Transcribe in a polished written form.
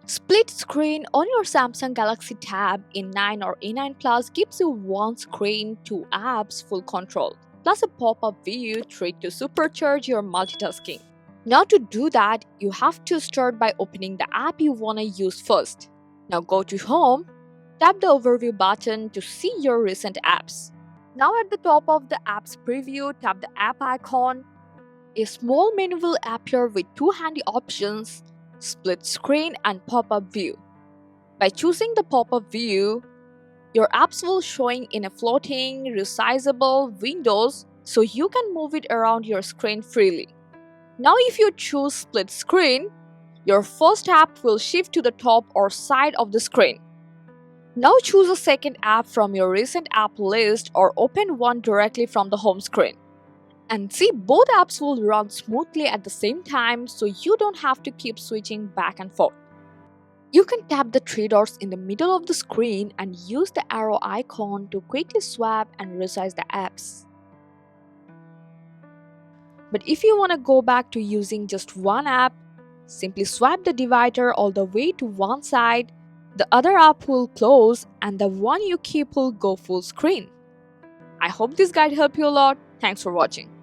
Split screen on your Samsung Galaxy Tab A9 or A9 Plus gives you one screen, two apps, full control, plus a pop-up view trick to supercharge your multitasking. Now to do that, you have to start by opening the app you want to use first. Now go to Home, tap the Overview button to see your recent apps. Now at the top of the app's preview, tap the app icon. A small menu will appear with two handy options, split screen and pop-up view. By choosing the pop-up view, your apps will showing in a floating, resizable windows so you can move it around your screen freely. Now if you choose split screen, your first app will shift to the top or side of the screen. Now choose a second app from your recent app list or open one directly from the home screen. And see, both apps will run smoothly at the same time so you don't have to keep switching back and forth. You can tap the three dots in the middle of the screen and use the arrow icon to quickly swap and resize the apps. But if you want to go back to using just one app, simply swipe the divider all the way to one side, the other app will close and the one you keep will go full screen. I hope this guide helped you a lot. Thanks for watching.